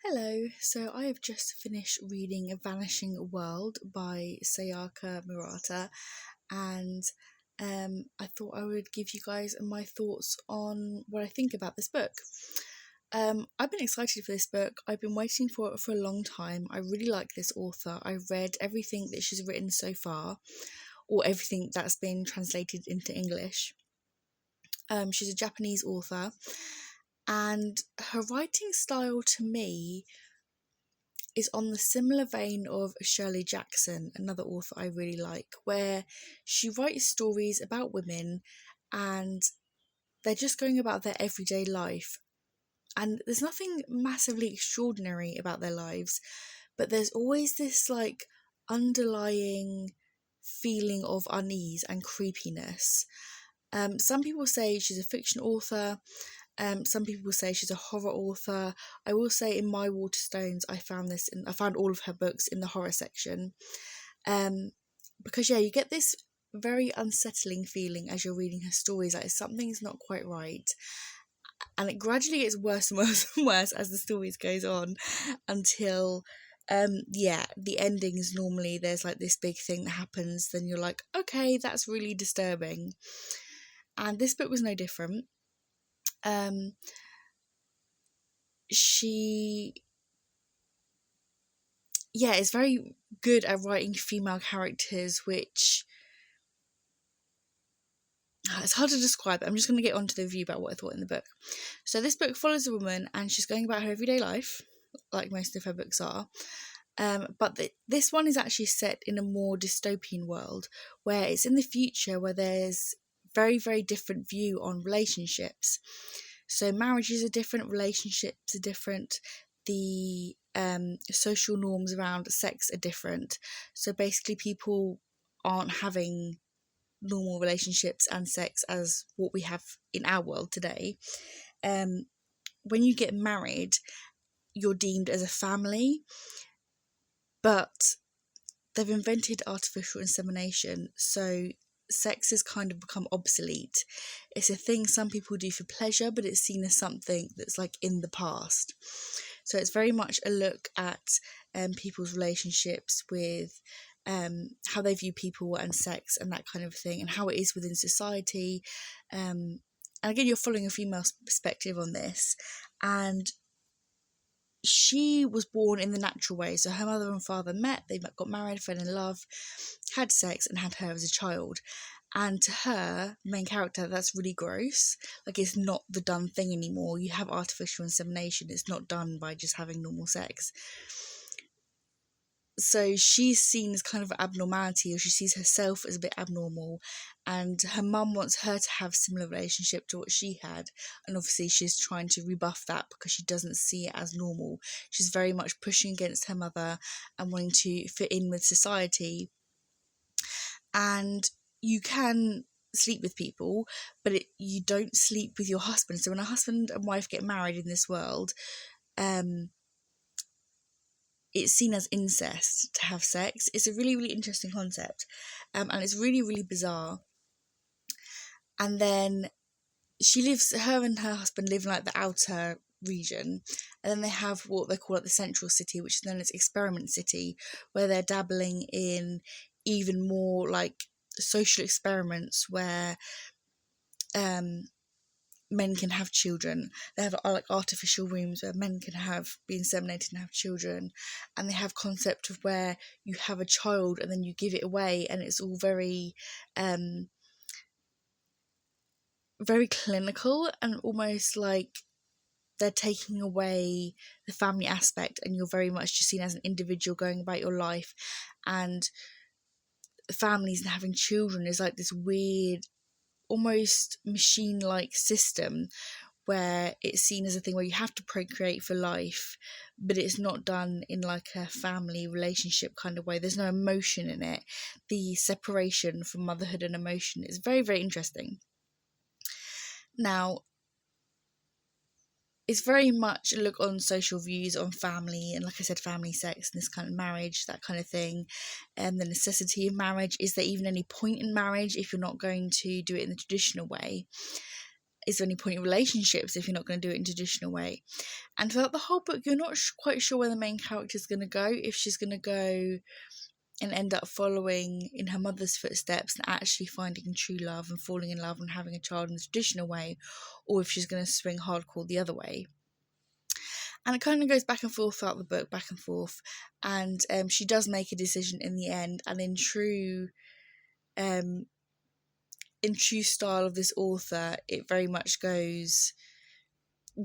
Hello, so I have just finished reading Vanishing World by Sayaka Murata, and I thought I would give you guys my thoughts on what I think about this book. I've been excited for this book. I've been waiting for it for a long time. I really like this author. I've read everything that she's written so far, or everything that's been translated into English. She's a Japanese author, and her writing style to me is on the similar vein of Shirley Jackson, another author I really like, where she writes stories about women and they're just going about their everyday life. And there's nothing massively extraordinary about their lives, but there's always this underlying feeling of unease and creepiness. Some people say she's a fiction author. Some people say she's a horror author. I will say in my Waterstones, I found all of her books in the horror section. Because you get this very unsettling feeling as you're reading her stories, like something's not quite right. And it gradually gets worse and worse and worse as the stories goes on until the endings normally there's this big thing that happens, then you're like, okay, that's really disturbing. And this book was no different. She is very good at writing female characters, which it's hard to describe. I'm just going to get on to the review about what I thought in the book. So this book follows a woman and she's going about her everyday life, like most of her books are. But this one is actually set in a more dystopian world where it's in the future, where there's very, very different view on relationships. So marriages are different, relationships are different, the social norms around sex are different. So basically people aren't having normal relationships and sex as what we have in our world today. When you get married, you're deemed as a family, but they've invented artificial insemination, so sex has kind of become obsolete. It's a thing some people do for pleasure, but it's seen as something that's in the past. So it's very much a look at people's relationships with how they view people and sex and that kind of thing, and how it is within society. And again, you're following a female perspective on this, and she was born in the natural way. So her mother and father met, they got married, fell in love, had sex, and had her as a child. And to her, main character, that's really gross. It's not the done thing anymore. You have artificial insemination. It's not done by just having normal sex. So she's seen as kind of an abnormality, or she sees herself as a bit abnormal, and her mum wants her to have a similar relationship to what she had, and obviously she's trying to rebuff that because she doesn't see it as normal. She's very much pushing against her mother and wanting to fit in with society. And you can sleep with people, but you don't sleep with your husband. So when a husband and wife get married in this world, it's seen as incest to have sex. It's a really, really interesting concept, and it's really, really bizarre. And then her and her husband live in the outer region, and then they have what they call the central city, which is known as Experiment City, where they're dabbling in even more social experiments where men can have children. They have artificial wombs where men can be inseminated and have children, and they have concept of where you have a child and then you give it away, and it's all very very clinical, and almost they're taking away the family aspect, and you're very much just seen as an individual going about your life. And families and having children is this weird, almost machine-like system where it's seen as a thing where you have to procreate for life, but it's not done in a family relationship kind of way. There's no emotion in it. The separation from motherhood and emotion is very, very interesting. Now, it's very much a look on social views on family, and like I said, family, sex, and this kind of marriage, that kind of thing, and the necessity of marriage. Is there even any point in marriage if you're not going to do it in the traditional way? is there any point in relationships if you're not going to do it in a traditional way? And throughout the whole book, you're not quite sure where the main character is going to go, if she's going to go and end up following in her mother's footsteps and actually finding true love and falling in love and having a child in the traditional way, or if she's going to swing hardcore the other way. And it kind of goes back and forth throughout the book, back and forth, and she does make a decision in the end, and in true style of this author, it very much goes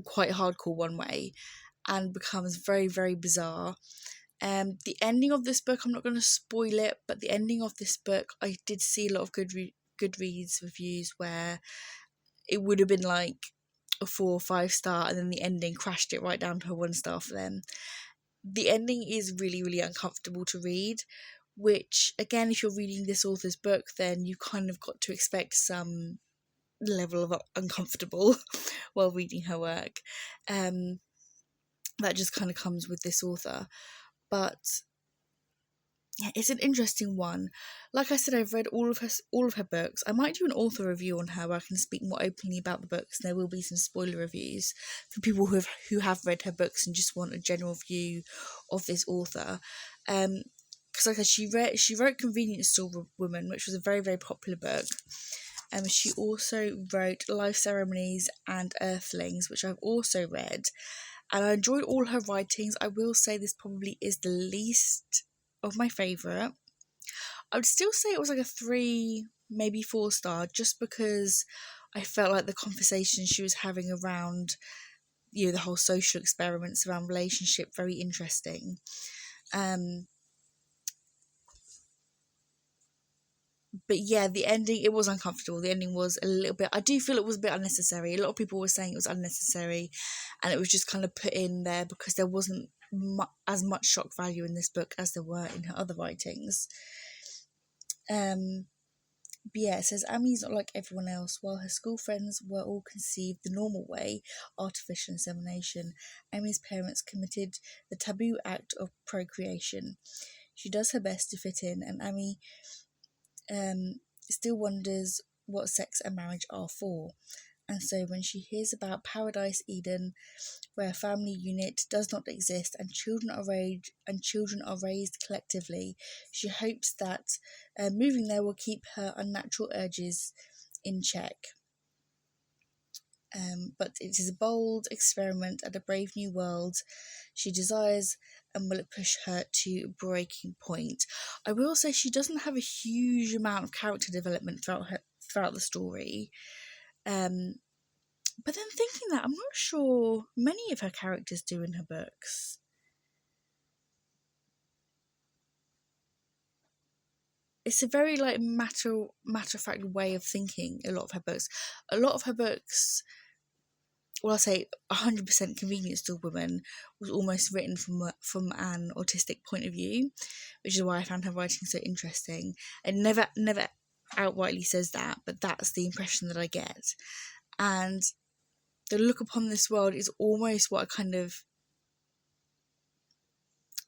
quite hardcore one way and becomes very, very bizarre. The ending of this book, I'm not going to spoil it, but the ending of this book, I did see a lot of Goodreads reviews where it would have been like a 4 or 5 star, and then the ending crashed it right down to a 1 star for them. The ending is really, really uncomfortable to read, which, again, if you're reading this author's book, then you kind of got to expect some level of uncomfortable while reading her work. That just kind of comes with this author. But yeah, it's an interesting one. Like I said, I've read all of her books. I might do an author review on her where I can speak more openly about the books. There will be some spoiler reviews for people who have read her books and just want a general view of this author. Because like I said, she wrote Convenience Store Woman, which was a very, very popular book. She also wrote Life Ceremonies and Earthlings, which I've also read, and I enjoyed all her writings. I will say this probably is the least of my favourite. I would still say it was like a 3, maybe 4 star, just because I felt like the conversation she was having around, the whole social experiments around relationship, very interesting. But yeah, the ending, it was uncomfortable. The ending was a little bit, I do feel it was a bit unnecessary. A lot of people were saying it was unnecessary, and it was just kind of put in there because there wasn't as much shock value in this book as there were in her other writings. But yeah, it says Ami's not like everyone else. While her school friends were all conceived the normal way, artificial insemination, Ami's parents committed the taboo act of procreation. She does her best to fit in, and Ami still wonders what sex and marriage are for. And so when she hears about Paradise Eden, where a family unit does not exist and children are raised collectively, she hopes that moving there will keep her unnatural urges in check. But it is a bold experiment and a brave new world she desires, and will it push her to breaking point. I will say she doesn't have a huge amount of character development throughout the story. But then thinking that, I'm not sure many of her characters do in her books. It's a very like matter of fact way of thinking. A lot of her books. Well, I'll say 100% Convenience Store Woman was almost written from an autistic point of view, which is why I found her writing so interesting. It never outrightly says that, but that's the impression that I get. And the look upon this world is almost what I kind of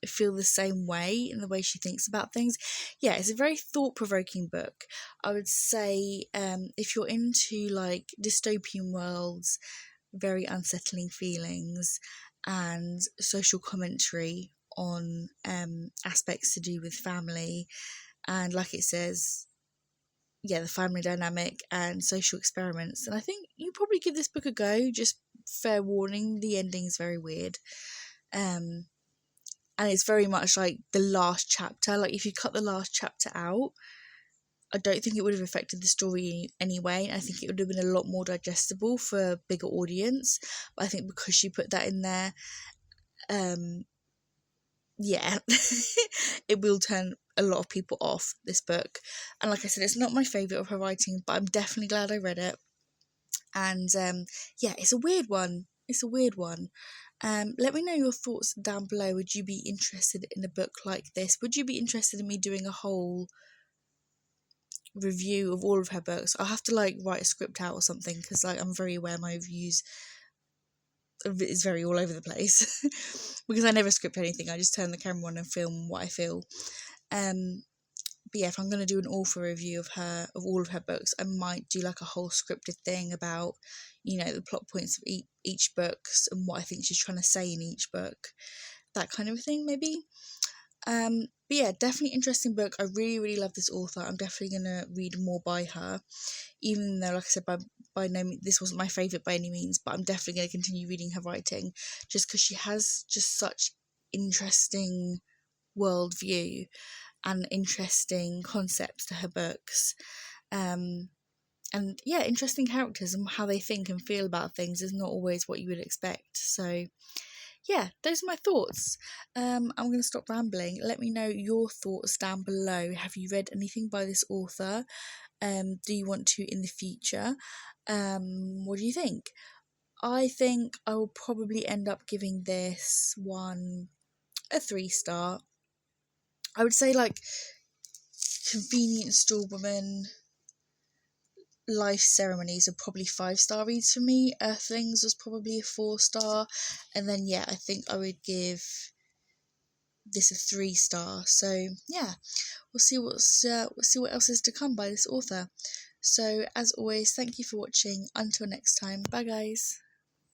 feel the same way in the way she thinks about things. Yeah, it's a very thought-provoking book. I would say if you're into like dystopian worlds, very unsettling feelings, and social commentary on aspects to do with family, and like it says, the family dynamic and social experiments, and I think you probably give this book a go. Just fair warning, the ending's very weird, and it's very much like the last chapter. Like if you cut the last chapter out, I don't think it would have affected the story anyway. I think it would have been a lot more digestible for a bigger audience. But I think because she put that in there, it will turn a lot of people off this book. And like I said, it's not my favourite of her writing, but I'm definitely glad I read it. And it's a weird one. Let me know your thoughts down below. Would you be interested in a book like this? Would you be interested in me doing a whole review of all of her books? I'll have to like write a script out or something, because like I'm very aware my reviews is very all over the place because I never script anything. I just turn the camera on and film what I feel. yeah, if I'm going to do an author review of all of her books, I might do like a whole scripted thing about, the plot points of each books and what I think she's trying to say in each book, that kind of thing maybe. But yeah, definitely interesting book. I really, really love this author. I'm definitely going to read more by her, even though, like I said, by no means, this wasn't my favourite by any means, but I'm definitely going to continue reading her writing, just because she has just such interesting worldview and interesting concepts to her books. And yeah, interesting characters and how they think and feel about things is not always what you would expect. So yeah, those are my thoughts. I'm going to stop rambling. Let me know your thoughts down below. Have you read anything by this author? Do you want to in the future? What do you think? I think I will probably end up giving this one a 3-star. I would say like Convenient Store Woman, Life Ceremonies are probably 5-star reads for me. Earthlings was probably a 4-star, and then yeah, I think I would give this a 3-star. So yeah, we'll see what else is to come by this author. So as always, thank you for watching. Until next time, bye guys.